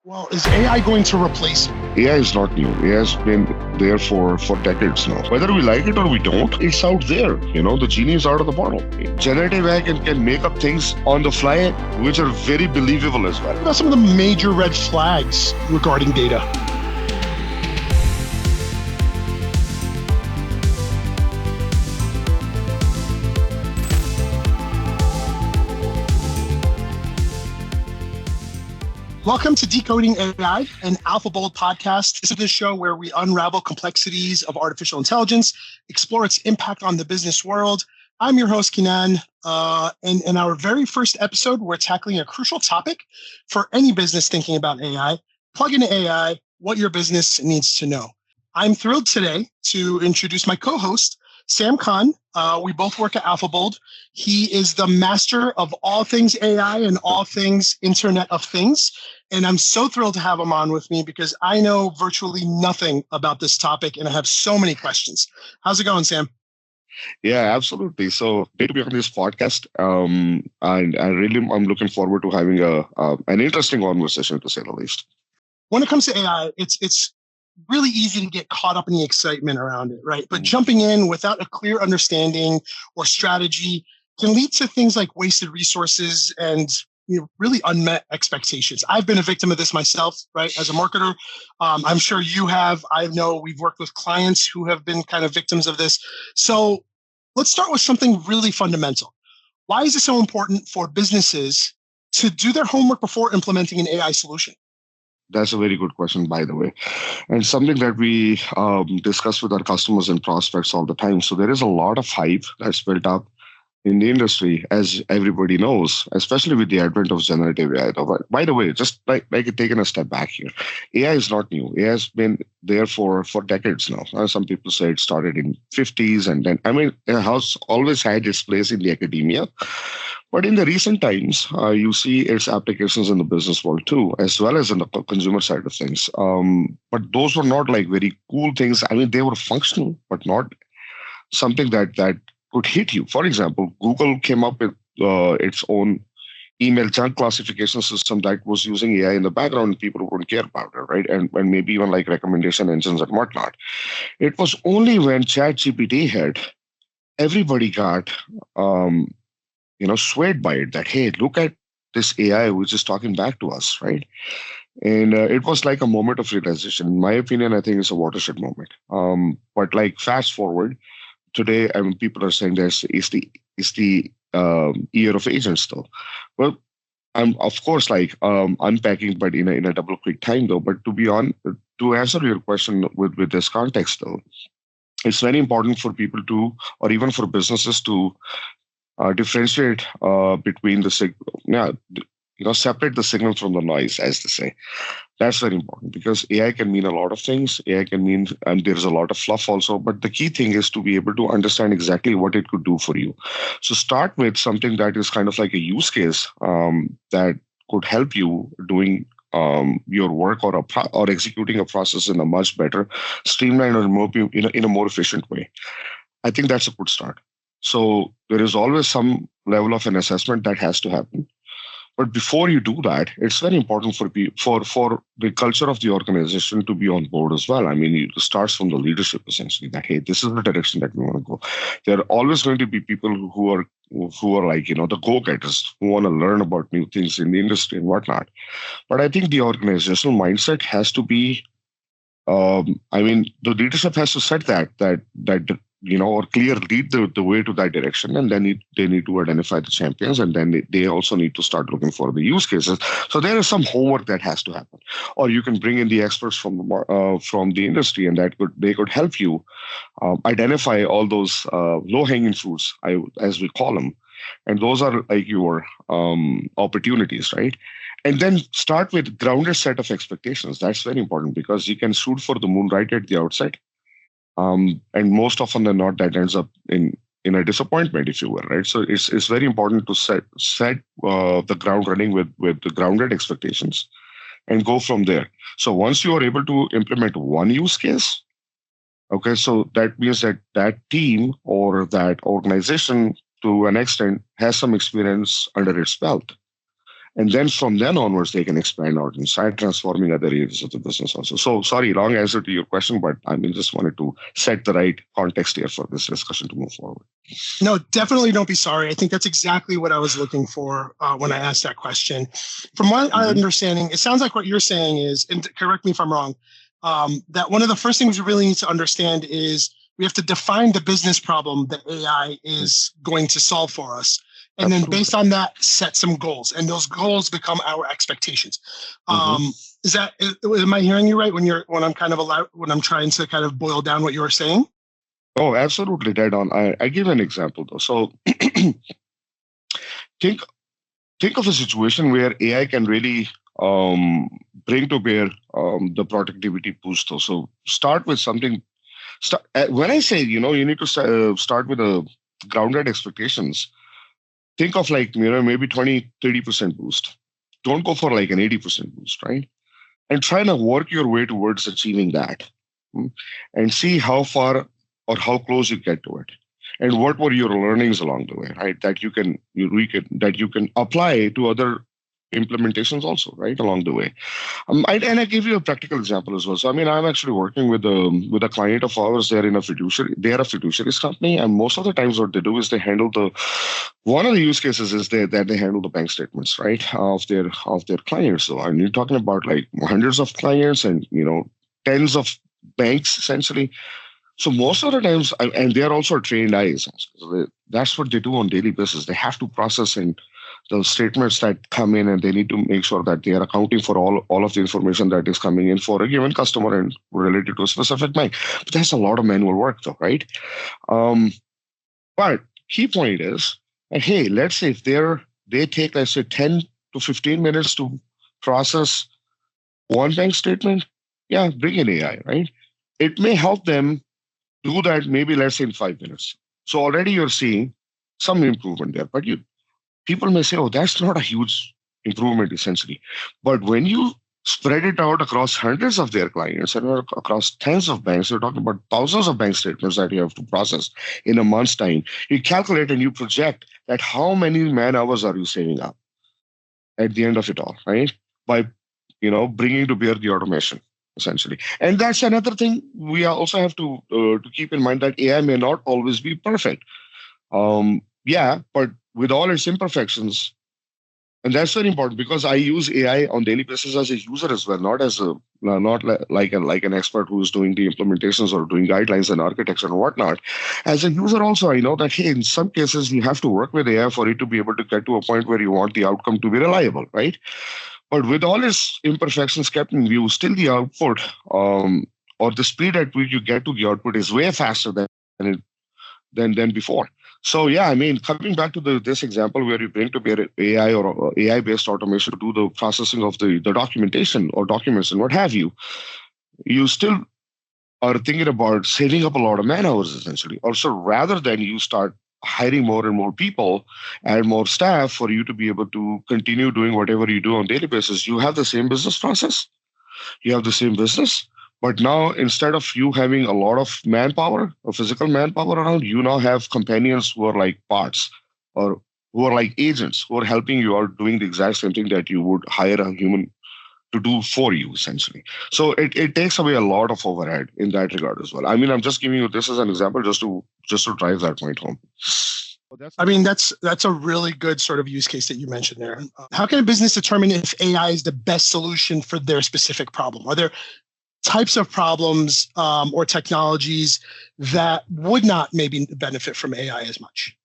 Well, is AI going to replace you? AI is not new. AI has been there for decades now. Whether we like it or we don't, it's out there. The genie is out of the bottle. Generative AI can make up things on the fly, which are very believable as well. What are some of the major red flags regarding data? Welcome to Decoding AI, an AlphaBold podcast. This is the show where we unravel complexities of artificial intelligence, explore its impact on the business world. I'm your host, Kinan, and in our very first episode, we're tackling a crucial topic for any business thinking about AI. Plug into AI, what your business needs to know. I'm thrilled today to introduce my co-host, Sam Khan. We both work at AlphaBold. He is the master of all things AI and all things Internet of Things. And I'm so thrilled to have him on with me because I know virtually nothing about this topic and I have so many questions. How's it going, Sam? Yeah, absolutely. So great to be on this podcast. And I'm looking forward to having an interesting conversation, to say the least. When it comes to AI, it's really easy to get caught up in the excitement around it, right? But jumping in without a clear understanding or strategy can lead to things like wasted resources and really unmet expectations. I've been a victim of this myself, right? As a marketer, I'm sure you have. I know we've worked with clients who have been kind of victims of this. So let's start with something really fundamental. Why is it so important for businesses to do their homework before implementing an AI solution? That's a very good question, by the way, and something that we discuss with our customers and prospects all the time. So there is a lot of hype that's built up in the industry, as everybody knows, especially with the advent of generative AI. By the way, just like taking a step back here, AI is not new. AI has been there for decades now. Some people say it started in 50s, and then it has always had its place in the academia. But in the recent times, you see its applications in the business world too, as well as in the consumer side of things. But those were not like very cool things. They were functional, but not something that could hit you. For example, Google came up with its own email junk classification system that was using AI in the background. People wouldn't care about it, right? And maybe even like recommendation engines and whatnot. It was only when ChatGPT hit, everybody got swayed by it. That hey, look at this AI which is talking back to us, right? And it was like a moment of realization. In my opinion, I think it's a watershed moment. But like fast forward. Today, people are saying there's is the year of agents though. Well, I'm of course unpacking, but in a double quick time though. But to answer your question with this context though, it's very important for people to, or even for businesses to differentiate between separate the signal from the noise, as they say. That's very important because AI can mean a lot of things. AI can mean, and there's a lot of fluff also, but the key thing is to be able to understand exactly what it could do for you. So start with something that is kind of like a use case that could help you doing your work or executing a process in a much better, streamlined or more in a more efficient way. I think that's a good start. So there is always some level of an assessment that has to happen. But before you do that, it's very important for the culture of the organization to be on board as well. It starts from the leadership essentially that hey, this is the direction that we want to go. There are always going to be people who are like the go-getters who want to learn about new things in the industry and whatnot. But I think the organizational mindset has to be. The leadership has to set that or clear lead the way to that direction, and then they need to identify the champions, and then they also need to start looking for the use cases. So there is some homework that has to happen, or you can bring in the experts from the industry, and they could help you identify all those low hanging fruits, as we call them, and those are like your opportunities, right? And then start with grounded set of expectations. That's very important because you can shoot for the moon right at the outset. And most often than not, that ends up in a disappointment, if you will, right? So it's very important to set the ground running with the grounded expectations and go from there. So once you are able to implement one use case, okay, so that means that team or that organization to an extent has some experience under its belt. And then from then onwards, they can expand out and start transforming other areas of the business also. So sorry, long answer to your question, but I mean, just wanted to set the right context here for this discussion to move forward. No, definitely don't be sorry. I think that's exactly what I was looking for when I asked that question. From my understanding, it sounds like what you're saying is, and correct me if I'm wrong, that one of the first things we really need to understand is we have to define the business problem that AI is going to solve for us. And then based on that, set some goals. And those goals become our expectations. Is that, am I hearing you right when I'm trying to kind of boil down what you were saying? Oh, absolutely dead on. I give an example though. So think of a situation where AI can really bring to bear the productivity boost though. So start with something. When I say, you need to start with a grounded expectations, think of like, maybe 20, 30% boost. Don't go for like an 80% boost, right? And try to work your way towards achieving that and see how far or how close you get to it. And what were your learnings along the way, right? That you can apply to other implementations also, right, along the way. I give you a practical example as well. So, I mean, I'm actually working with a client of ours. They're a fiduciaries company, and most of the times what they do is they handle one of the use cases is that they handle the bank statements, right, of their clients. So, I mean, you're talking about like hundreds of clients and tens of banks essentially. So most of the times, and they're also trained eyes. So that's what they do on daily basis. They have to process and the statements that come in, and they need to make sure that they are accounting for all of the information that is coming in for a given customer and related to a specific bank. But that's a lot of manual work, though, right? But key point is, hey, let's say if they take, let's say, 10 to 15 minutes to process one bank statement, yeah, bring in AI, right? It may help them do that maybe let's say in 5 minutes. So already you're seeing some improvement there. But people may say, oh, that's not a huge improvement essentially. But when you spread it out across hundreds of their clients and across tens of banks, you're talking about thousands of bank statements that you have to process in a month's time. You calculate and you project that how many man hours are you saving up at the end of it all, right? By bringing to bear the automation. Essentially. And that's another thing we also have to keep in mind, that AI may not always be perfect. But with all its imperfections, and that's very important because I use AI on daily basis as a user as well, not as like an expert who's doing the implementations or doing guidelines and architecture and whatnot. As a user also, I know that, hey, in some cases you have to work with AI for it to be able to get to a point where you want the outcome to be reliable, right? But with all its imperfections kept in view, still the output or the speed at which you get to the output is way faster than before. So yeah, I mean, coming back to this example where you bring to bear AI or AI-based automation to do the processing of the documentation or documents and what have you, you still are thinking about saving up a lot of man hours essentially. Also, rather than you start hiring more and more people and more staff for you to be able to continue doing whatever you do on daily basis, you have the same business process, you have the same business, but now instead of you having a lot of manpower or physical manpower around, you now have companions who are like parts or who are like agents who are helping you out doing the exact same thing that you would hire a human to do for you essentially. So it takes away a lot of overhead in that regard as well. I mean, I'm just giving you this as an example just to drive that point home. I mean, that's a really good sort of use case that you mentioned there. How can a business determine if AI is the best solution for their specific problem? Are there types of problems or technologies that would not maybe benefit from AI as much?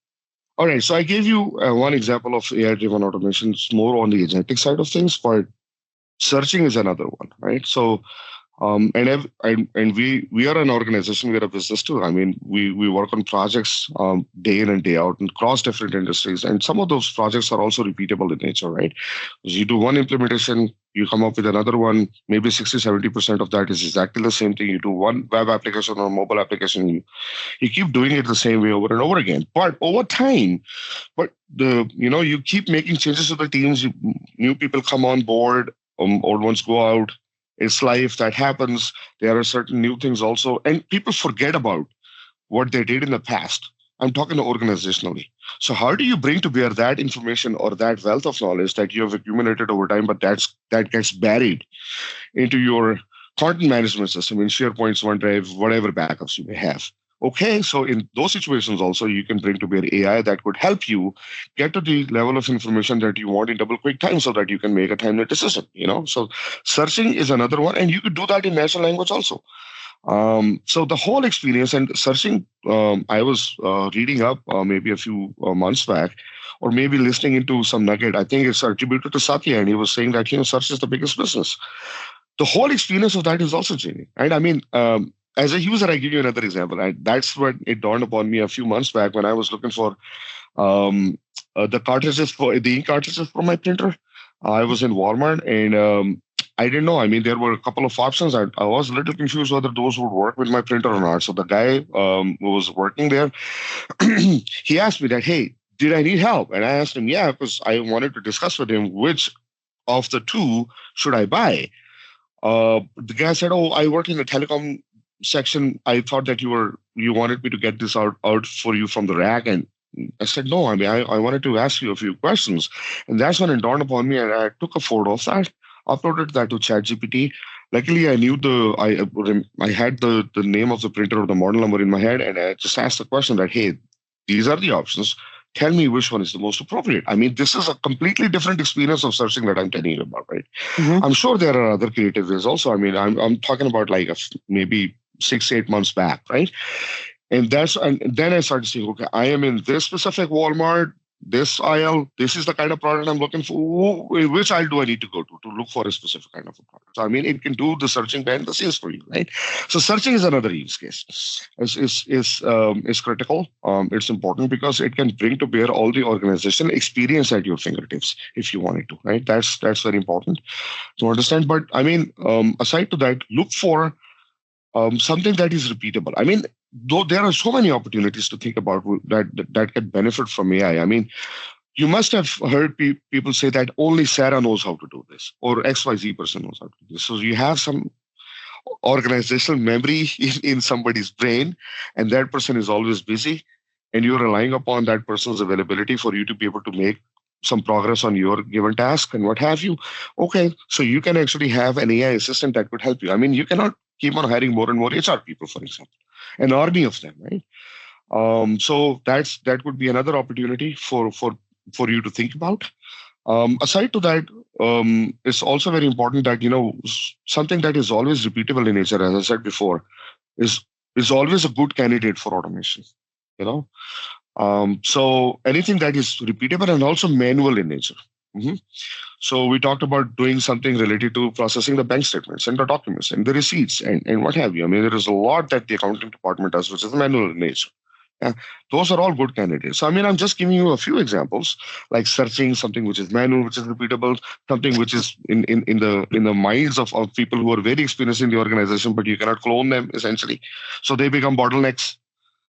All right. So I gave you one example of AI-driven automation. It's more on the agentic side of things, but searching is another one, right? So, and we are an organization, we are a business too. I mean, we work on projects day in and day out and across different industries, and some of those projects are also repeatable in nature, right? Because you do one implementation, you come up with another one, maybe 60-70% of that is exactly the same thing. You do one web application or mobile application, you keep doing it the same way over and over again. But over time, you keep making changes to the teams, new people come on board, old ones go out. It's life, that happens. There are certain new things also. And people forget about what they did in the past. I'm talking organizationally. So how do you bring to bear that information or that wealth of knowledge that you have accumulated over time, but that gets buried into your content management system in SharePoint, OneDrive, whatever backups you may have. Okay, so in those situations also you can bring to bear AI that could help you get to the level of information that you want in double quick time so that you can make a timely decision. So searching is another one, and you could do that in natural language also. So the whole experience and searching, I was reading up maybe a few months back, or maybe listening into some nugget. I think it's attributed to Satya, and he was saying that search is the biggest business. The whole experience of that is also changing, right? I mean, as a user, I give you another example. That's what it dawned upon me a few months back when I was looking for the cartridges for the ink cartridges for my printer. I was in Walmart and I didn't know. I mean, there were a couple of options. I was a little confused whether those would work with my printer or not. So the guy who was working there, he asked me that, hey, did I need help? And I asked him, yeah, because I wanted to discuss with him which of the two should I buy. The guy said, oh, I work in the telecom section. I thought that you wanted me to get this out for you from the rack. And I said, no, I mean, I wanted to ask you a few questions. And that's when it dawned upon me, and I took a photo of that, uploaded that to ChatGPT. Luckily, I knew I had the name of the printer or the model number in my head, and I just asked the question that, hey, these are the options. Tell me which one is the most appropriate. I mean, this is a completely different experience of searching that I'm telling you about, right? Mm-hmm. I'm sure there are other creative ways also. I mean, I'm talking about like maybe 6-8 months back, right? And then I started saying, okay, I am in this specific Walmart, this aisle, this is the kind of product I'm looking for. Which aisle do I need to go to look for a specific kind of a product? So, I mean, it can do the searching behind the scenes for you, right? So searching is another use case. Is critical. It's important because it can bring to bear all the organizational experience at your fingertips if you want it to, right? That's very important to understand. But I mean, aside to that, look for something that is repeatable. I mean, though there are so many opportunities to think about that can benefit from AI. I mean, you must have heard people say that only Sarah knows how to do this, or XYZ person knows how to do this. So you have some organizational memory in somebody's brain, and that person is always busy, and you're relying upon that person's availability for you to be able to make some progress on your given task and what have you. Okay, so you can actually have an AI assistant that could help you. I mean, you cannot keep on hiring more and more HR people, for example, an army of them, right? So that would be another opportunity for you to think about. Aside to that, it's also very important that something that is always repeatable in nature, as I said before, is always a good candidate for automation. So anything that is repeatable and also manual in nature. Mm-hmm. So we talked about doing something related to processing the bank statements and the documents and the receipts and what have you. I mean, there is a lot that the accounting department does, which is manual in nature. Yeah, those are all good candidates. So, I mean, I'm just giving you a few examples, like searching something which is manual, which is repeatable, something which is in the minds of people who are very experienced in the organization, but you cannot clone them essentially. So they become bottlenecks.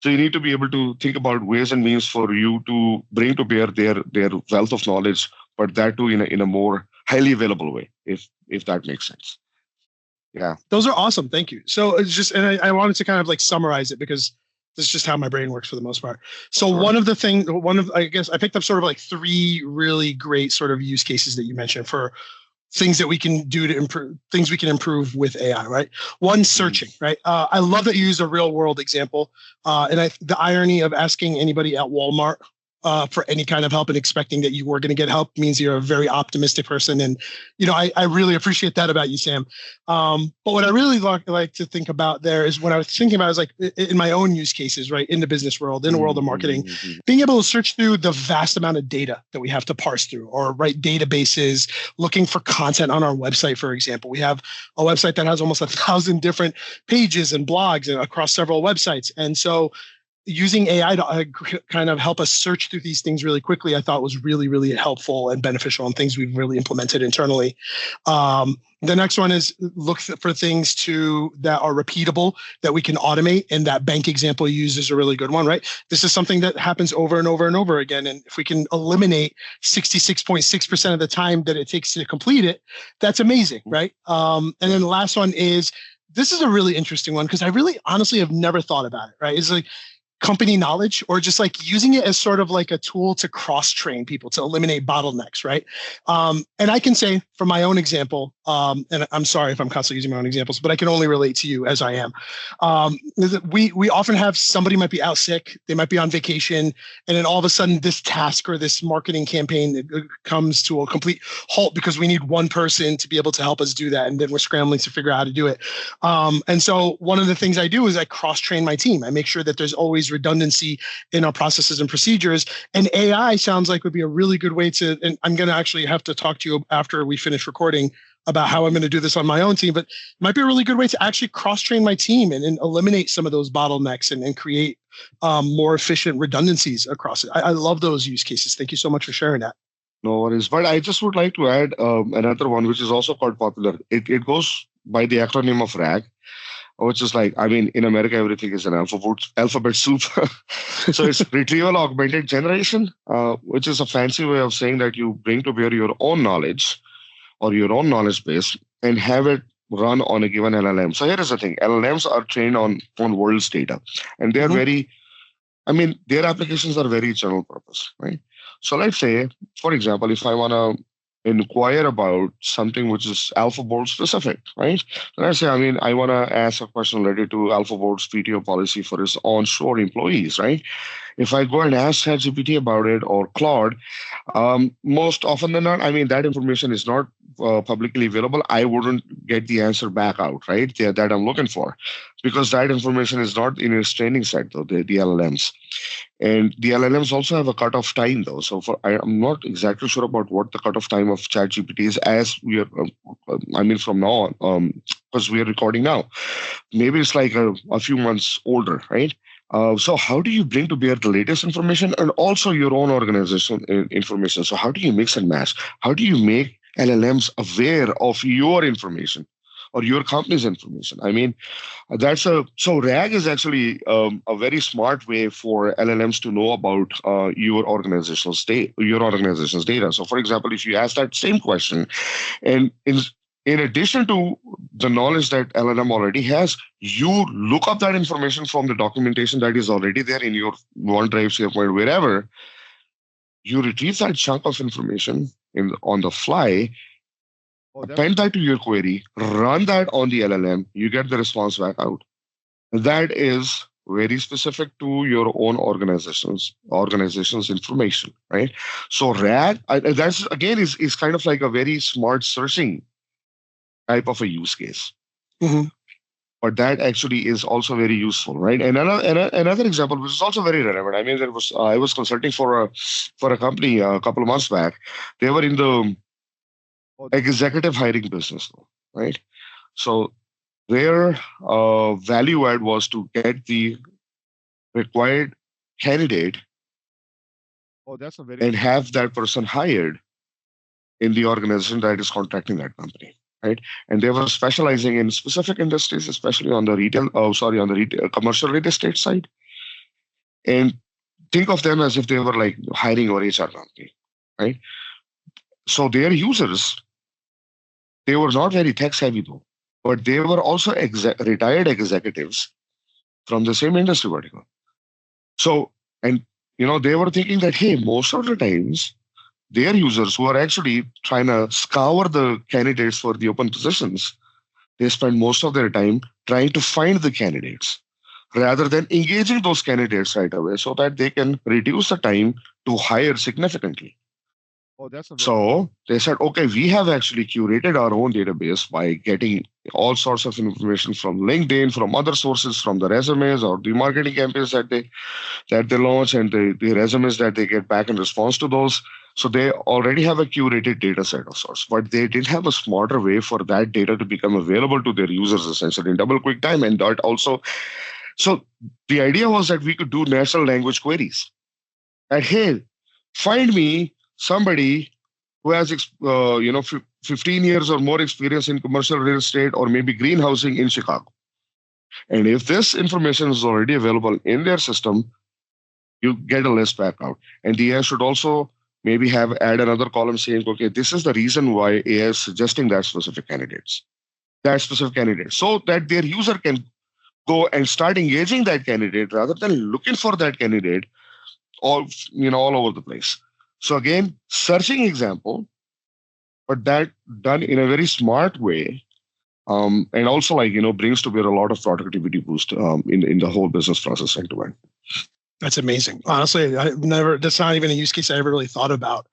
So you need to be able to think about ways and means for you to bring to bear their wealth of knowledge, but that too in a more highly available way, if that makes sense. Yeah. Those are awesome. Thank you. So it's just, and I wanted to kind of like summarize it because this is just how my brain works for the most part. So sure. I guess I picked up sort of like 3 really great sort of use cases that you mentioned for things that we can do to improve, things we can improve with AI, right? One, searching, right? I love that you use a real world example. And the irony of asking anybody at Walmart for any kind of help and expecting that you were going to get help means you're a very optimistic person. And, I really appreciate that about you, Sam. But what I really like to think about there is when I was thinking about it, is like in my own use cases, right? In the business world, in the world of marketing, being able to search through the vast amount of data that we have to parse through, or write databases, looking for content on our website, for example. We have a website that has almost 1,000 different pages and blogs across several websites. And so using AI to kind of help us search through these things really quickly, I thought was really, really helpful and beneficial, and things we've really implemented internally. The next one is look for things that are repeatable, that we can automate. And that bank example you use is a really good one, right? This is something that happens over and over and over again. And if we can eliminate 66.6% of the time that it takes to complete it, that's amazing, right? And then the last one is, this is a really interesting one because I really honestly have never thought about it, right? It's like, company knowledge, or just like using it as sort of like a tool to cross train people to eliminate bottlenecks, right? And I can say from my own example, and I'm sorry if I'm constantly using my own examples, but I can only relate to you as I am. We often have somebody might be out sick, they might be on vacation, and then all of a sudden this task or this marketing campaign comes to a complete halt because we need one person to be able to help us do that, and then we're scrambling to figure out how to do it. And so one of the things I do is I cross train my team. I make sure that there's always redundancy in our processes and procedures. And AI sounds like would be a really good way to, and I'm going to actually have to talk to you after we finish recording about how I'm going to do this on my own team, but it might be a really good way to actually cross-train my team and eliminate some of those bottlenecks and create more efficient redundancies across it. I love those use cases. Thank you so much for sharing that. No worries. But I just would like to add another one, which is also quite popular. It goes by the acronym of RAG, which is like, I mean, in America, everything is an alphabet soup. So it's retrieval augmented generation, which is a fancy way of saying that you bring to bear your own knowledge or your own knowledge base and have it run on a given LLM. So here is the thing. LLMs are trained on world's data, and they're very, I mean, their applications are very general purpose, right? So let's say, for example, if I want to inquire about something which is AlphaBoard specific, right? Let's say, I mean, I want to ask a question related to AlphaBoard's PTO policy for its onshore employees, right? If I go and ask ChatGPT about it or Claude, most often than not, I mean, that information is not publicly available. I wouldn't get the answer back out, right? That I'm looking for, because that information is not in its training set, though, the LLMs. And the LLMs also have a cutoff time, though. So I'm not exactly sure about what the cutoff time of ChatGPT is as we are, I mean, from now on, because we are recording now. Maybe it's like a few months older, right? So how do you bring to bear the latest information and also your own organization information? So how do you mix and match? How do you make LLMs aware of your information or your company's information? I mean, so RAG is actually a very smart way for LLMs to know about your organization's data. So for example, if you ask that same question, and in addition to the knowledge that LLM already has, you look up that information from the documentation that is already there in your OneDrive, SharePoint, wherever. You retrieve that chunk of information on the fly, append that to your query, run that on the LLM, you get the response back out. That is very specific to your own organization's information, right? So RAG, that's again is kind of like a very smart searching type of a use case. But that actually is also very useful, right? And another example, which is also very relevant. I mean, I was consulting for a company a couple of months back. They were in the executive hiring business, right? So their value add was to get the required candidate and have that person hired in the organization that is contracting that company, right? And they were specializing in specific industries, especially on the commercial real estate side. And think of them as if they were like hiring or HR company, right? So their users, they were not very tech savvy though, but they were also retired executives from the same industry vertical. So, and they were thinking that, hey, most of the times, their users who are actually trying to scour the candidates for the open positions, they spend most of their time trying to find the candidates rather than engaging those candidates right away so that they can reduce the time to hire significantly. So they said, okay, we have actually curated our own database by getting all sorts of information from LinkedIn, from other sources, from the resumes or the marketing campaigns that they launch and the resumes that they get back in response to those. So they already have a curated data set of sorts, but they didn't have a smarter way for that data to become available to their users essentially in double quick time. And that also, so the idea was that we could do natural language queries. And hey, find me somebody who has 15 years or more experience in commercial real estate or maybe greenhousing in Chicago. And if this information is already available in their system, you get a list back out. And the AI should also maybe add another column saying, okay, this is the reason why AI is suggesting that specific candidates, so that their user can go and start engaging that candidate rather than looking for that candidate all over the place. So again, searching example, but that done in a very smart way, and also brings to bear a lot of productivity boost in the whole business process end to end. That's amazing. Honestly, that's not even a use case I ever really thought about.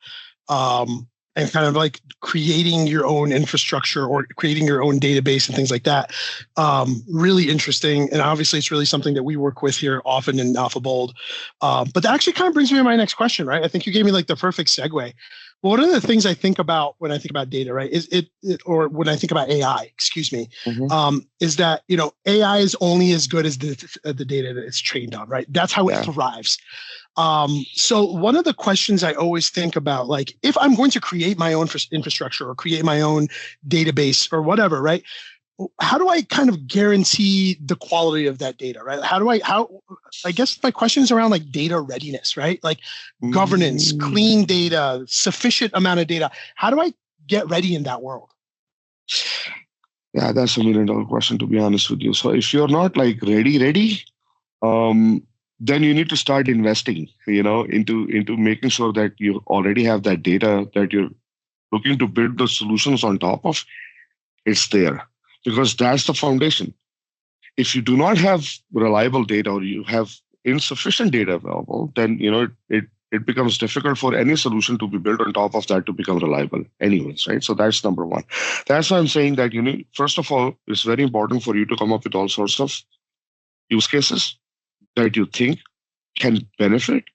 And kind of like creating your own infrastructure or creating your own database and things like that. Really interesting. And obviously it's really something that we work with here often in AlphaBold. But that actually kind of brings me to my next question, right? I think you gave me like the perfect segue. One of the things I think about when I think about data, right, is or when I think about AI, excuse me, is that, AI is only as good as the data that it's trained on, right? That's how it thrives. So one of the questions I always think about, like, if I'm going to create my own infrastructure or create my own database or whatever, right? How do I kind of guarantee the quality of that data, right? I guess my question is around like data readiness, right? Like governance, clean data, sufficient amount of data. How do I get ready in that world? Yeah, that's $1 million question, to be honest with you. So if you're not like ready, then you need to start investing, into making sure that you already have that data that you're looking to build the solutions on top of. It's there because that's the foundation. If you do not have reliable data or you have insufficient data available, then it becomes difficult for any solution to be built on top of that to become reliable anyways, right? So that's number one. That's why I'm saying that first of all, it's very important for you to come up with all sorts of use cases that you think can benefit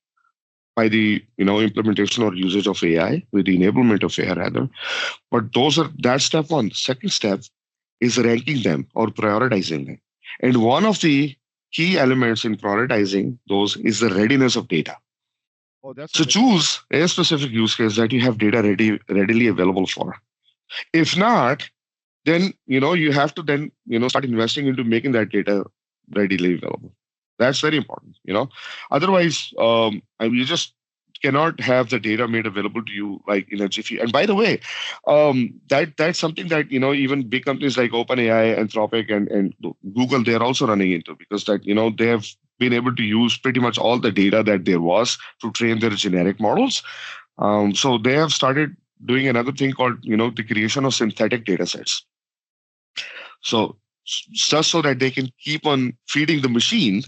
by the implementation or usage of AI, with the enablement of AI rather. But that's step one. Second step is ranking them or prioritizing them. And one of the key elements in prioritizing those is the readiness of data. So choose a specific use case that you have data readily available for. If not, then you have to then start investing into making that data readily available. That's very important. Otherwise, you just cannot have the data made available to you like in a jiffy. And by the way, that's something that even big companies like OpenAI, Anthropic, and Google, they're also running into, because that they have been able to use pretty much all the data that there was to train their generic models. So they have started doing another thing called the creation of synthetic data sets. So just so that they can keep on feeding the machine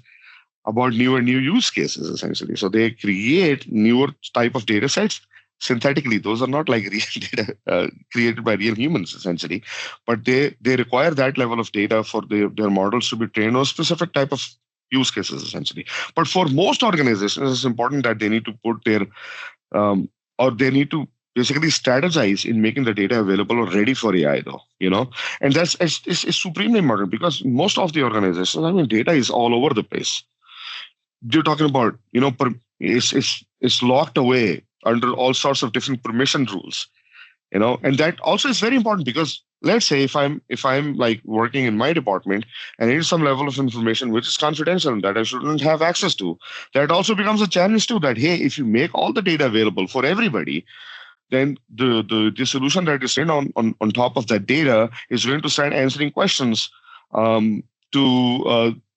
about new use cases, essentially. So they create newer type of data sets synthetically. Those are not like real data created by real humans, essentially, but they require that level of data for their models to be trained on specific type of use cases, essentially. But for most organizations, it's important that they need to put or they need to basically strategize in making the data available or ready for AI, though, and that's it's supremely important, because most of the organizations, data is all over the place. You're talking about, it's locked away under all sorts of different permission rules, and that also is very important, because let's say if I'm like working in my department and I need some level of information which is confidential and that I shouldn't have access to, that also becomes a challenge too, that, hey, if you make all the data available for everybody, then the solution that is trained on top of that data is going to start answering questions to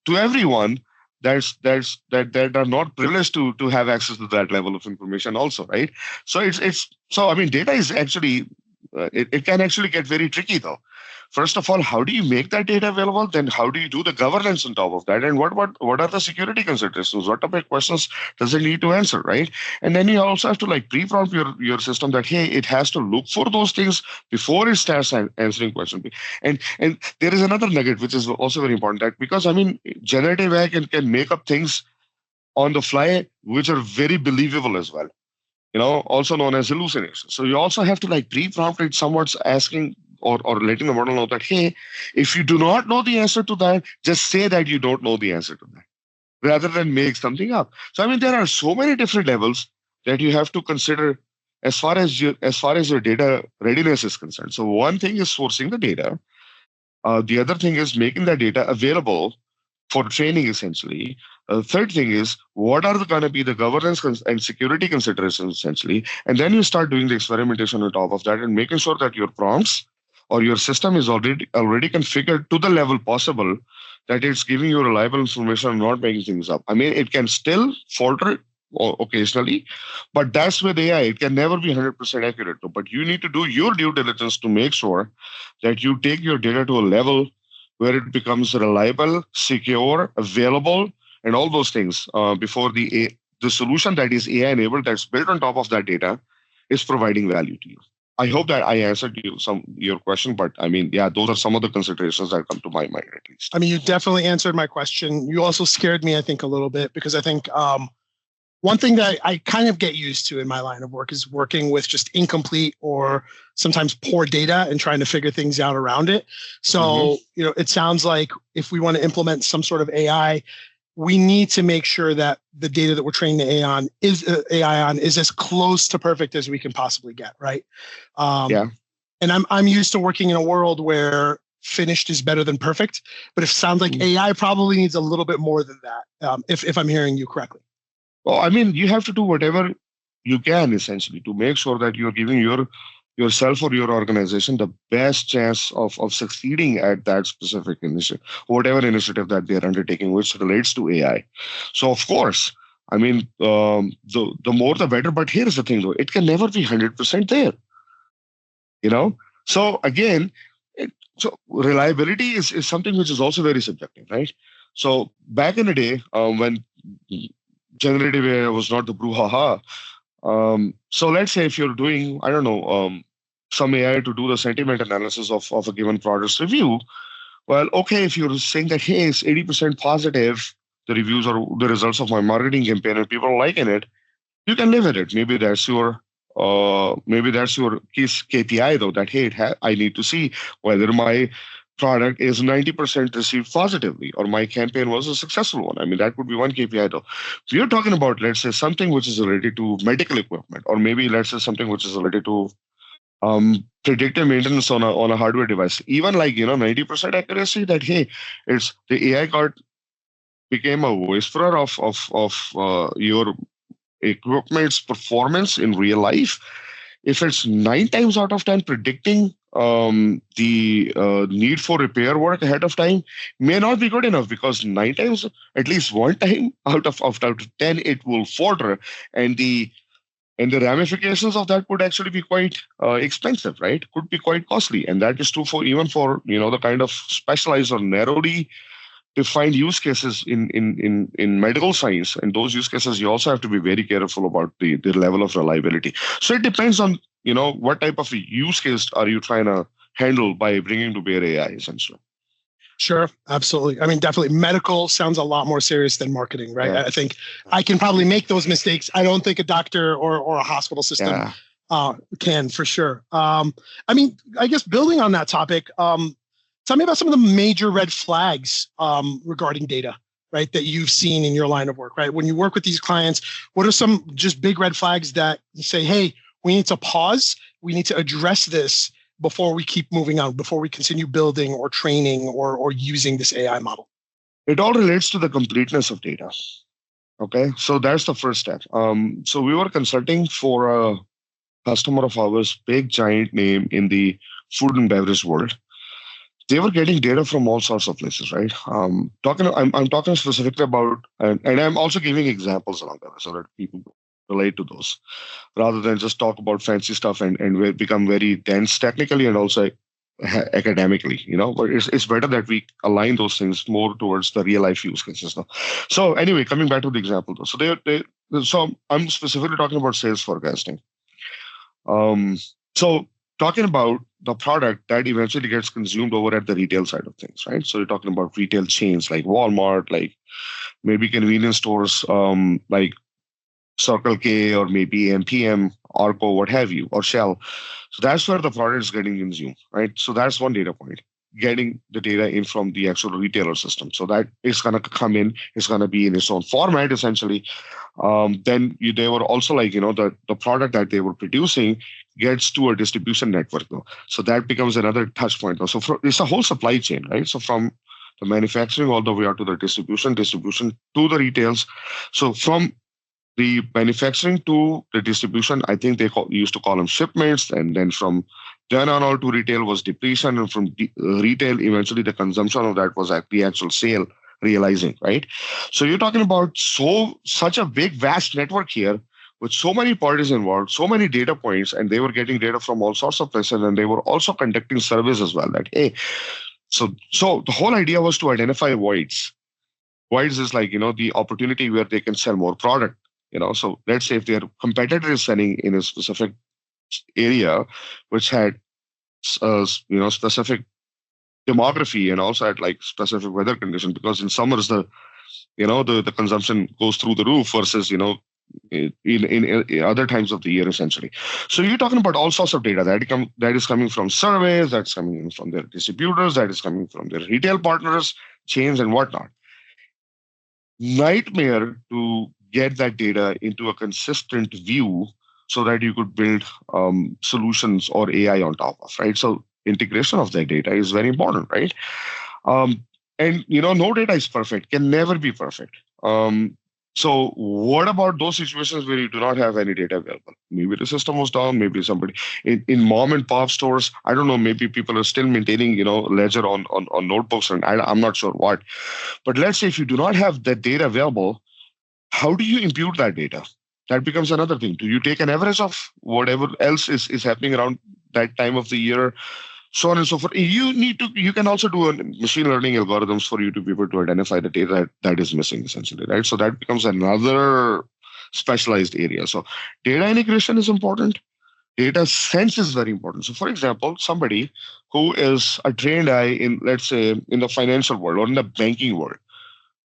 everyone that are not privileged to have access to that level of information also, right? So data is actually it can actually get very tricky, though. First of all, how do you make that data available? Then how do you do the governance on top of that? And what are the security considerations? What type of questions does it need to answer, right? And then you also have to like pre-prompt your system that, hey, it has to look for those things before it starts answering questions. And there is another nugget which is also very important, that because generative AI can make up things on the fly which are very believable as well. Also known as hallucinations. So you also have to like pre-prompt it somewhat, asking or letting the model know that, hey, if you do not know the answer to that, just say that you don't know the answer to that, rather than make something up. So there are so many different levels that you have to consider as far as your data readiness is concerned. So one thing is sourcing the data. The other thing is making that data available for training, essentially. Third thing is, what are going to be the governance and security considerations, essentially. And then you start doing the experimentation on top of that and making sure that your prompts or your system is already configured to the level possible that it's giving you reliable information and not making things up. I mean, it can still falter occasionally, but that's with AI. It can never be 100% accurate. But you need to do your due diligence to make sure that you take your data to a level where it becomes reliable, secure, available, and all those things before the solution that is AI enabled that's built on top of that data is providing value to you. I hope that I answered your question, but I mean, yeah, those are some of the considerations that come to my mind at least. I mean, you definitely answered my question. You also scared me, I think, a little bit, because I think one thing that I kind of get used to in my line of work is working with just incomplete or sometimes poor data and trying to figure things out around it. So, it sounds like if we want to implement some sort of AI, we need to make sure that the data that we're training the AI on is as close to perfect as we can possibly get, right? Yeah. And I'm used to working in a world where finished is better than perfect, but it sounds like AI probably needs a little bit more than that, if I'm hearing you correctly. Well, I mean, you have to do whatever you can essentially to make sure that you're giving yourself or your organization the best chance of succeeding at that specific initiative, whatever initiative that they're undertaking, which relates to AI. So, of course, I mean, the more the better. But here's the thing, though: it can never be 100% there. So again, so reliability is something which is also very subjective, right? So back in the day, when generative AI was not the brouhaha. So let's say if you're doing, I don't know, some AI to do the sentiment analysis of a given product's review, well, okay, if you're saying that, hey, it's 80% positive, the reviews or the results of my marketing campaign and people are liking it, you can live with it. Maybe that's your KPI though, that, hey, I need to see whether my product is 90% received positively or my campaign was a successful one. I mean, that would be one KPI though. If you're talking about, let's say, something which is related to medical equipment, or maybe let's say something which is related to predictive maintenance on a hardware device, even like 90% accuracy, that, hey, it's the AI card became a whisperer of your equipment's performance in real life. If it's 9 times out of 10 predicting the need for repair work ahead of time, may not be good enough, because 9 times, at least one time out of 10, it will falter, and the ramifications of that could actually be quite expensive, right? Could be quite costly, and that is true for even for the kind of specialized or narrowly defined use cases in medical science. And those use cases, you also have to be very careful about the level of reliability. So it depends on what type of use case are you trying to handle by bringing to bear AI, essentially. Sure, absolutely. I mean, definitely medical sounds a lot more serious than marketing, right? Yeah. I think I can probably make those mistakes. I don't think a doctor or a hospital system can, for sure. I mean, I guess building on that topic, tell me about some of the major red flags regarding data, right, that you've seen in your line of work, right? When you work with these clients, what are some just big red flags that say, hey, we need to pause, we need to address this before we keep moving on, before we continue building or training or using this AI model? It all relates to the completeness of data. Okay, so that's the first step. So we were consulting for a customer of ours, big giant name in the food and beverage world. They were getting data from all sorts of places, right? I'm talking specifically about, and I'm also giving examples along that so that people relate to those, rather than just talk about fancy stuff and become very dense technically and also academically. But it's better that we align those things more towards the real life use cases now. So anyway, coming back to the example though, so I'm specifically talking about sales forecasting. So talking about the product that eventually gets consumed over at the retail side of things, right? So you're talking about retail chains like Walmart, like maybe convenience stores like Circle K, or maybe MPM, Arco, what have you, or Shell. So that's where the product is getting consumed, right? So that's one data point, getting the data in from the actual retailer system. So that is going to come in, it's going to be in its own format, essentially. Then they were also like, the product that they were producing gets to a distribution network though. So that becomes another touch point though. So it's a whole supply chain, right? So from the manufacturing all the way out to the distribution to the retails. So from the manufacturing to the distribution, I think they used to call them shipments, and then from Then on all to retail was depletion, and from retail, eventually the consumption of that was at the actual sale realizing, right? So you're talking about such a big, vast network here with so many parties involved, so many data points, and they were getting data from all sorts of places, and they were also conducting surveys as well. That hey, so the whole idea was to identify voids. Voids is like the opportunity where they can sell more product. So let's say if their competitor is selling in a specific area, which had specific demography and also at like specific weather condition, because in summers the consumption goes through the roof versus in other times of the year essentially. So you're talking about all sorts of data that is coming from surveys, that's coming from their distributors, that is coming from their retail partners, chains and whatnot. Nightmare to get that data into a consistent view so that you could build solutions or AI on top of, right? So integration of that data is very important, right? And no data is perfect, can never be perfect. So what about those situations where you do not have any data available? Maybe the system was down, maybe somebody in mom and pop stores, I don't know, maybe people are still maintaining, ledger on notebooks, and I'm not sure what. But let's say if you do not have that data available, how do you impute that data? That becomes another thing. Do you take an average of whatever else is happening around that time of the year, so on and so forth? You can also do machine learning algorithms for you to be able to identify the data that is missing essentially, right? So that becomes another specialized area. So data integration is important. Data sense is very important. So for example, somebody who is a trained eye in, let's say, in the financial world or in the banking world,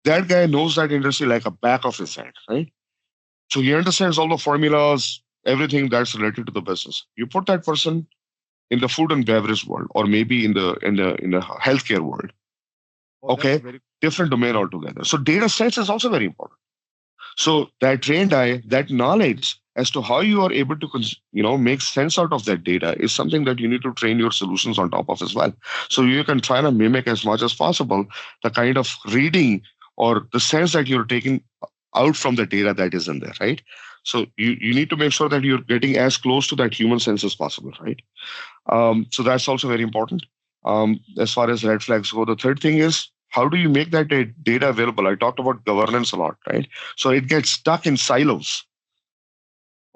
that guy knows that industry like a back of his hand, right? So he understands all the formulas, everything that's related to the business. You put that person in the food and beverage world, or maybe in the healthcare world. Okay, different domain altogether. So data sets is also very important. So that trained eye, that knowledge as to how you are able to make sense out of that data is something that you need to train your solutions on top of as well. So you can try to mimic as much as possible the kind of reading or the sense that you're taking out from the data that is in there, right? So you need to make sure that you're getting as close to that human sense as possible, right? So that's also very important. As far as red flags go, the third thing is how do you make that data available? I talked about governance a lot, right? So it gets stuck in silos.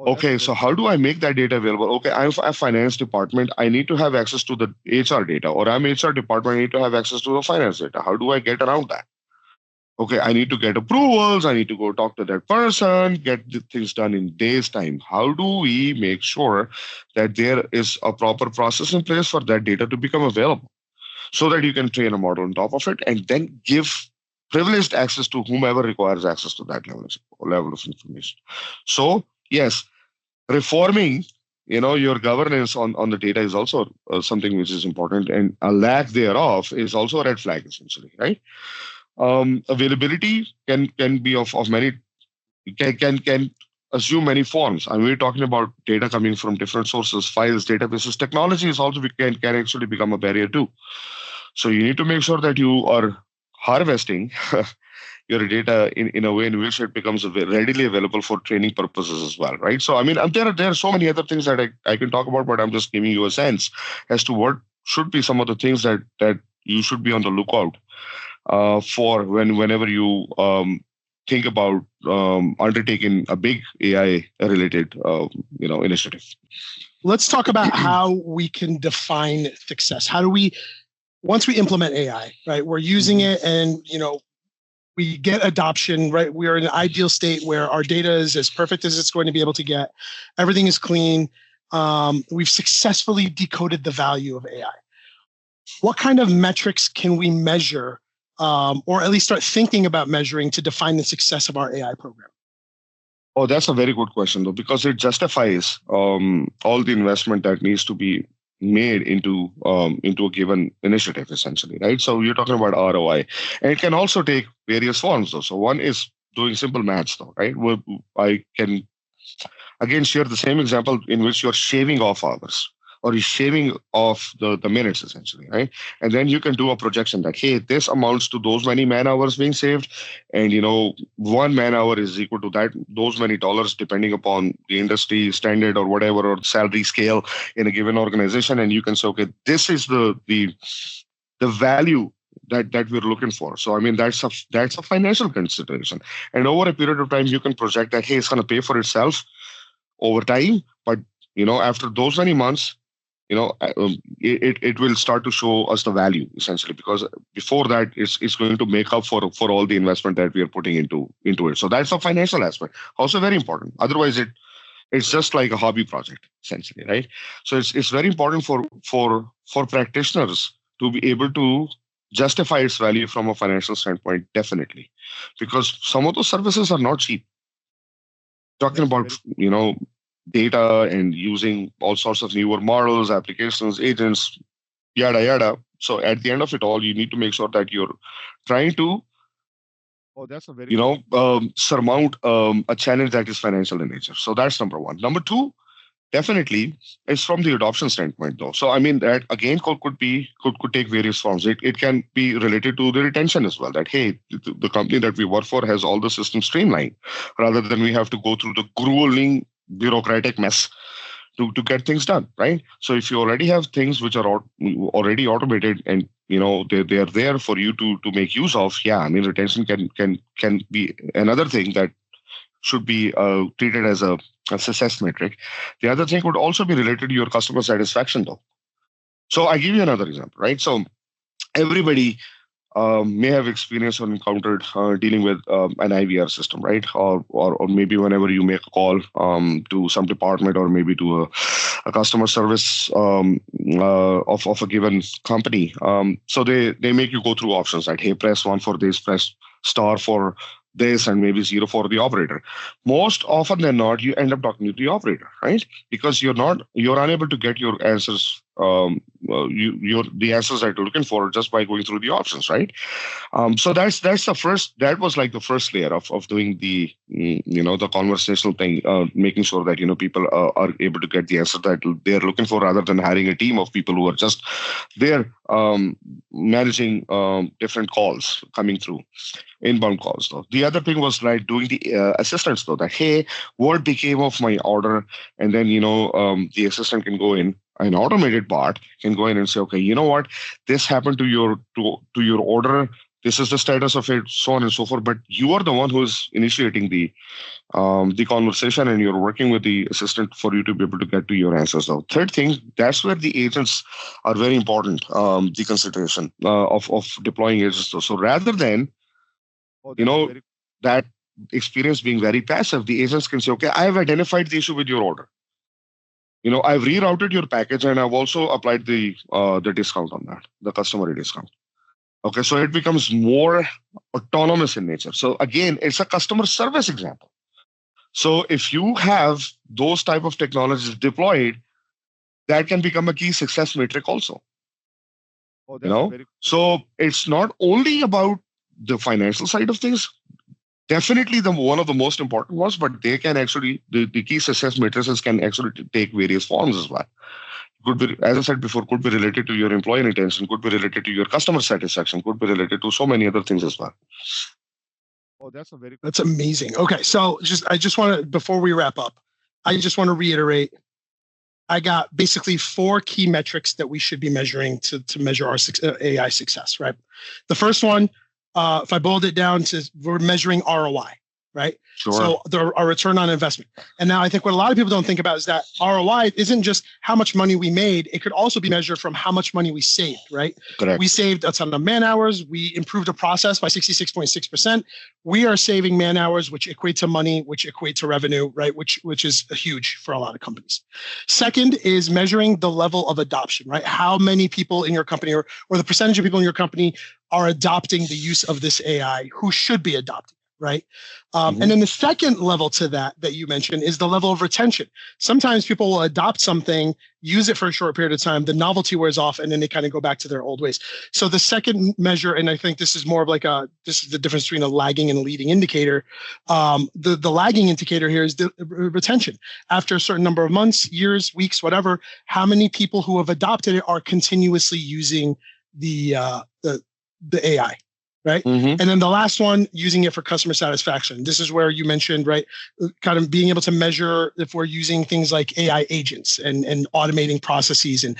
Okay, so how do I make that data available? Okay, I'm a finance department. I need to have access to the HR data, or I'm HR department. I need to have access to the finance data. How do I get around that? Okay, I need to get approvals. I need to go talk to that person, get the things done in days' time. How do we make sure that there is a proper process in place for that data to become available so that you can train a model on top of it and then give privileged access to whomever requires access to that level of information? So, yes, reforming your governance on the data is also something which is important, and a lack thereof is also a red flag essentially, right? Availability can be of many, can assume many forms. I mean, we're talking about data coming from different sources, files, databases. Technology is also can actually become a barrier too. So you need to make sure that you are harvesting your data in a way in which it becomes readily available for training purposes as well, right? So I mean, there are so many other things that I can talk about, but I'm just giving you a sense as to what should be some of the things that you should be on the lookout for whenever you think about undertaking a big AI related initiative. Let's talk about how we can define success. How do we, once we implement AI, right? We're using it, and we get adoption, right? We are in an ideal state where our data is as perfect as it's going to be able to get. Everything is clean. We've successfully decoded the value of AI. What kind of metrics can we measure, or at least start thinking about measuring, to define the success of our AI program? Oh, that's a very good question, though, because it justifies all the investment that needs to be made into a given initiative, essentially, right? So you're talking about ROI, and it can also take various forms, though. So one is doing simple maths, though, right? Where I can again share the same example in which you're shaving off hours. or you're shaving off the minutes essentially, right? And then you can do a projection that, hey, this amounts to those many man hours being saved. And, 1 man hour is equal to those many dollars, depending upon the industry standard or whatever, or salary scale in a given organization. And you can say, okay, this is the value that we're looking for. So I mean that's a financial consideration. And over a period of time, you can project that, hey, it's going to pay for itself over time. But after those many months, it will start to show us the value essentially, because before that it's going to make up for all the investment that we are putting into it. So that's a financial aspect, also very important. Otherwise it's just like a hobby project essentially, right? So it's very important for practitioners to be able to justify its value from a financial standpoint, definitely, because some of those services are not cheap. Talking about data and using all sorts of newer models, applications, agents, yada yada. So at the end of it all, you need to make sure that you're trying to surmount a challenge that is financial in nature. So that's number one. Number two, definitely, is from the adoption standpoint, though. So I mean that again could take various forms. It can be related to the retention as well. That, hey, the company that we work for has all the systems streamlined, rather than we have to go through the grueling bureaucratic mess to get things done, right? So if you already have things which are already automated, and they are there for you to make use of, yeah, I mean retention can be another thing that should be treated as a success metric. The other thing would also be related to your customer satisfaction, though. So I give you another example, right? So everybody may have experienced or encountered dealing with an IVR system, right? Or maybe whenever you make a call to some department, or maybe to a customer service of a given company. So they make you go through options like, hey, press 1 for this, press star for this, and maybe 0 for the operator. Most often than not, you end up talking to the operator, right? Because you're unable to get your answers, the answers that you're looking for just by going through the options, right? So that was like the first layer of doing the the conversational thing, making sure that people are able to get the answer that they're looking for, rather than hiring a team of people who are just there managing different calls coming through, inbound calls. Though the other thing was like doing the assistance, though, that, hey, what became of my order? And then the assistant can go in, an automated bot can go in and say, okay, you know what, this happened to your order, this is the status of it, so on and so forth. But you are the one who is initiating the conversation, and you're working with the assistant for you to be able to get to your answers. Now, third thing, that's where the agents are very important. The consideration of deploying agents. So rather than that experience being very passive, the agents can say, okay, I have identified the issue with your order. I've rerouted your package, and I've also applied the discount on that, the customer discount. Okay, so it becomes more autonomous in nature. So again, it's a customer service example. So if you have those type of technologies deployed, that can become a key success metric also. So it's not only about the financial side of things. Definitely one of the most important ones, but they can actually, the key success matrices can actually take various forms as well. Could be, as I said before, could be related to your employee retention, could be related to your customer satisfaction, could be related to so many other things as well. That's amazing. Okay, so I just want to, before we wrap up, I just want to reiterate, I got basically 4 key metrics that we should be measuring to measure our AI success, right? The first one, if I boiled it down to, we're measuring ROI, right? Sure. So our return on investment. And now I think what a lot of people don't think about is that ROI isn't just how much money we made. It could also be measured from how much money we saved, right? Correct. We saved a ton of man hours. We improved a process by 66.6%. We are saving man hours, which equate to money, which equate to revenue, right? Which is huge for a lot of companies. Second is measuring the level of adoption, right? How many people in your company or the percentage of people in your company are adopting the use of this AI who should be adopting, right? And then the second level to that you mentioned is the level of retention. Sometimes people will adopt something, use it for a short period of time, the novelty wears off, and then they kind of go back to their old ways. So the second measure, and I think this is more of like this is the difference between a lagging and a leading indicator. The lagging indicator here is the retention. After a certain number of months, years, weeks, whatever, how many people who have adopted it are continuously using the AI, right? And then the last one, using it for customer satisfaction. This is where you mentioned, right, kind of being able to measure if we're using things like AI agents and automating processes and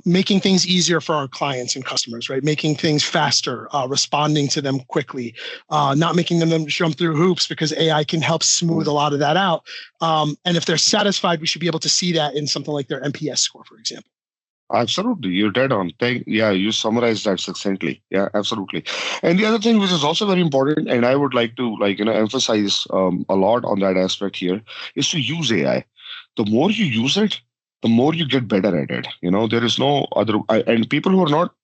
making things easier for our clients and customers, right? Making things faster, responding to them quickly, not making them jump through hoops, because AI can help smooth a lot of that out. And if they're satisfied, we should be able to see that in something like their NPS score, for example. Absolutely, you're dead on. Yeah, you summarized that succinctly. Yeah, absolutely. And the other thing, which is also very important, and I would like to emphasize a lot on that aspect here, is to use AI. The more you use it, the more you get better at it. There is no other, and people who are not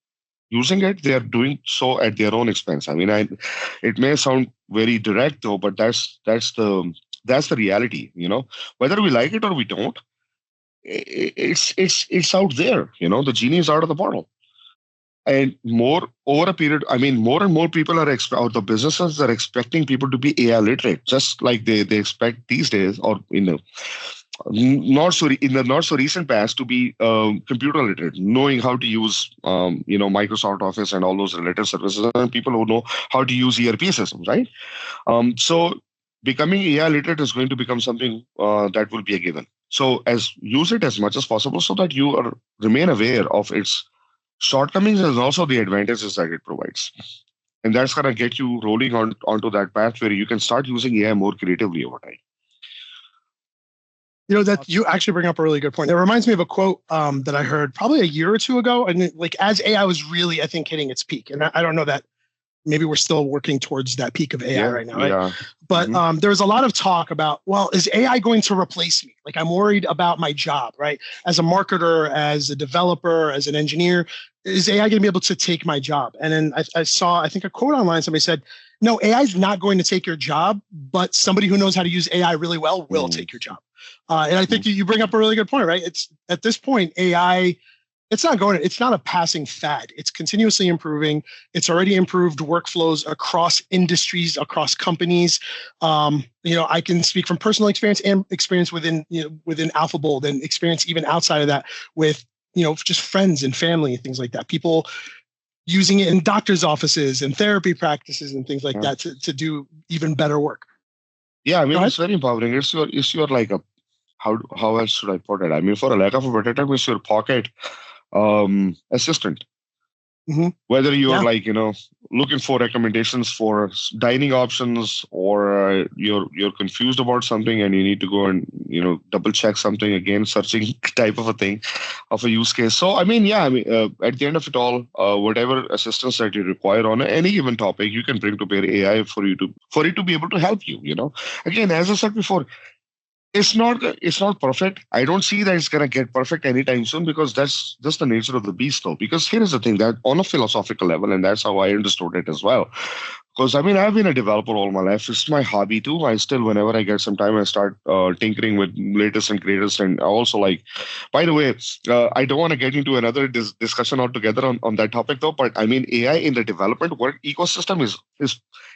using it, they are doing so at their own expense. It may sound very direct though, but that's the reality. Whether we like it or we don't, it's out there. The genie is out of the bottle. And more over a period, more and more people or the businesses are expecting people to be AI literate, just like they expect these days, or in the not so recent past, to be computer literate, knowing how to use Microsoft Office and all those related services, and people who know how to use ERP systems, right? So becoming AI literate is going to become something that will be a given. So use it as much as possible so that you remain aware of its shortcomings and also the advantages that it provides. And that's going to get you rolling onto that path where you can start using AI more creatively over time. That you actually bring up a really good point. It reminds me of a quote that I heard probably a year or two ago. And as AI was really, I think, hitting its peak. And I don't know that maybe we're still working towards that peak of AI right now, right? Yeah. But there was a lot of talk about, well, is AI going to replace me? I'm worried about my job, right? As a marketer, as a developer, as an engineer, is AI going to be able to take my job? And then I saw, I think, a quote online. Somebody said, no, AI is not going to take your job, but somebody who knows how to use AI really well will take your job. And I think you bring up a really good point, right? It's at this point, AI, it's not a passing fad. It's continuously improving. It's already improved workflows across industries, across companies. I can speak from personal experience and experience within AlphaBold, and experience even outside of that with, just friends and family and things like that. People using it in doctors' offices and therapy practices and things like that to do even better work. Yeah, it's very empowering. It's your like a, how else should I put it? For a lack of a better term, it's your pocket assistant. Whether you're looking for recommendations for dining options, or you're confused about something and you need to go and double check something, again, searching type of a thing, of a use case. So at the end of it all, whatever assistance that you require on any given topic, you can bring to bear AI for it to be able to help you. Again, as I said before, it's not perfect. I don't see that it's going to get perfect anytime soon, because that's just the nature of the beast, though. Because here is the thing, that on a philosophical level, and that's how I understood it as well. Because I've been a developer all my life. It's my hobby too. I still, whenever I get some time, I start tinkering with latest and greatest. And also, by the way, I don't want to get into another discussion altogether on that topic, though. But AI in the development work ecosystem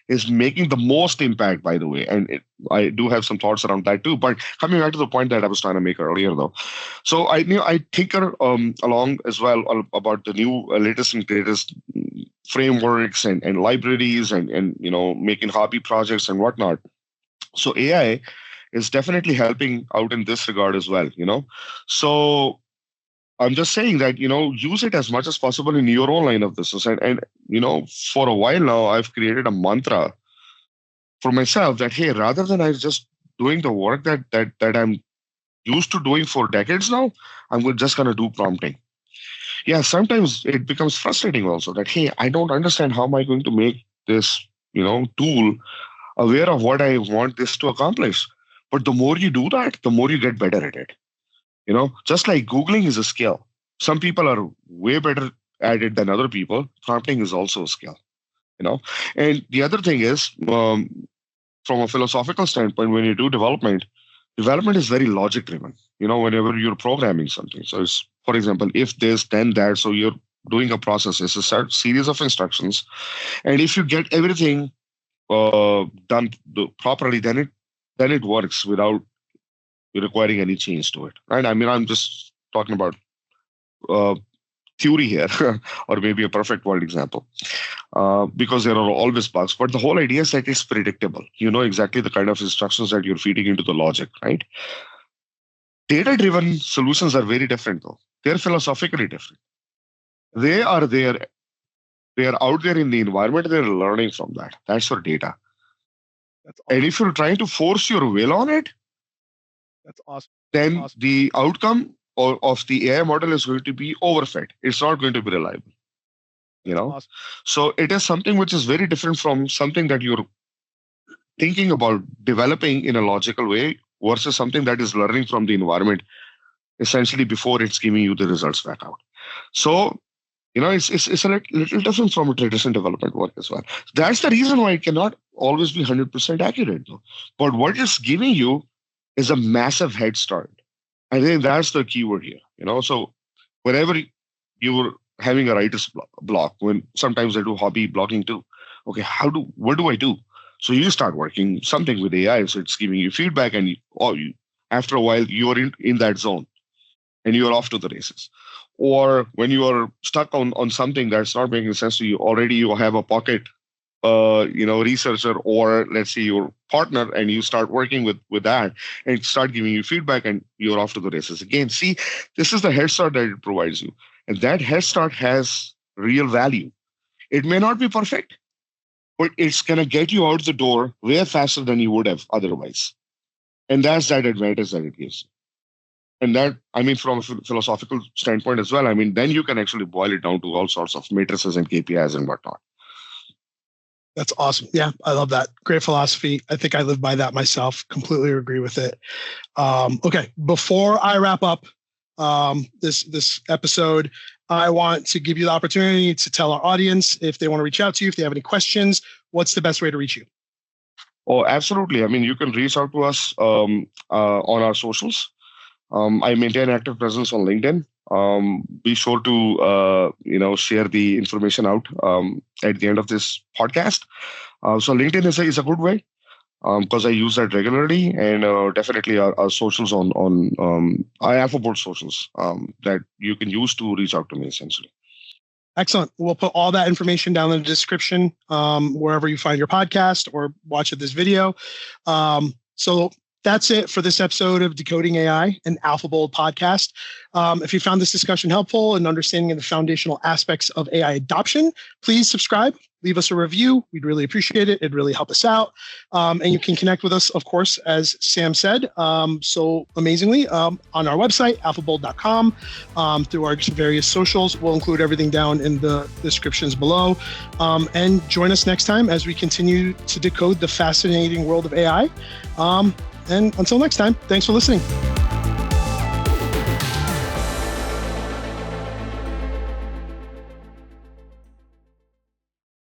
is making the most impact, by the way. And I do have some thoughts around that too. But coming back to the point that I was trying to make earlier, though. So I tinker along as well about the new latest and greatest frameworks and libraries and making hobby projects and whatnot. So AI is definitely helping out in this regard as well. So I'm just saying that use it as much as possible in your own line of business. And for a while now, I've created a mantra for myself that, hey, rather than I just doing the work that I'm used to doing for decades now, I'm just gonna do prompting. Yeah, sometimes it becomes frustrating also that, hey, I don't understand how am I going to make this, tool aware of what I want this to accomplish. But the more you do that, the more you get better at it. Just like Googling is a skill. Some people are way better at it than other people. Prompting is also a skill. And the other thing is, from a philosophical standpoint, when you do development is very logic driven. Whenever you're programming something. So it's, for example, if this, then that. So you're doing a process. It's a series of instructions. And if you get everything done properly, then it works without requiring any change to it. Right? I mean, I'm just talking about uh, theory here, or maybe a perfect world example, because there are always bugs. But the whole idea is that it's predictable. You know exactly the kind of instructions that you're feeding into the logic, right? Data-driven solutions are very different, though. They're philosophically different. They are there. They are out there in the environment. They're learning from that. That's your data. That's awesome. And if you're trying to force your will on it, that's awesome. Then the outcome of the AI model is going to be overfed. It's not going to be reliable. Awesome. So it is something which is very different from something that you're thinking about developing in a logical way versus something that is learning from the environment essentially before it's giving you the results back out. So, it's a little different from a traditional development work as well. That's the reason why it cannot always be 100% accurate, though. But what it's giving you is a massive head start. I think that's the key word here. So whenever you're having a writer's block, when sometimes I do hobby blogging too. Okay, what do I do? So you start working something with AI, so it's giving you feedback, and after a while you're in that zone, and you're off to the races. Or when you are stuck on something that's not making sense to you, already you have a pocket, researcher, or let's say your partner, and you start working with that, and start giving you feedback, and you're off to the races again. See, this is the head start that it provides you, and that head start has real value. It may not be perfect, but it's going to get you out the door way faster than you would have otherwise. And that's that advantage that it gives you. And that, I mean, from a philosophical standpoint as well, I mean, then you can actually boil it down to all sorts of matrices and KPIs and whatnot. That's awesome. Yeah, I love that. Great philosophy. I think I live by that myself. Completely agree with it. Okay, before I wrap up this episode, I want to give you the opportunity to tell our audience if they want to reach out to you, if they have any questions, what's the best way to reach you? Oh, absolutely. I mean, you can reach out to us on our socials. I maintain active presence on LinkedIn. Be sure to share the information out at the end of this podcast. So LinkedIn is a good way because I use that regularly, and definitely our socials on our AlphaBolt socials that you can use to reach out to me essentially. Excellent. We'll put all that information down in the description wherever you find your podcast or watch this video. So that's it for this episode of Decoding AI, an AlphaBolt podcast. If you found this discussion helpful in understanding the foundational aspects of AI adoption, please subscribe, leave us a review. We'd really appreciate it. It'd really help us out. And you can connect with us, of course, as Sam said, so amazingly, on our website, alphabolt.com, through our various socials. We'll include everything down in the descriptions below. And join us next time as we continue to decode the fascinating world of AI. And until next time, thanks for listening.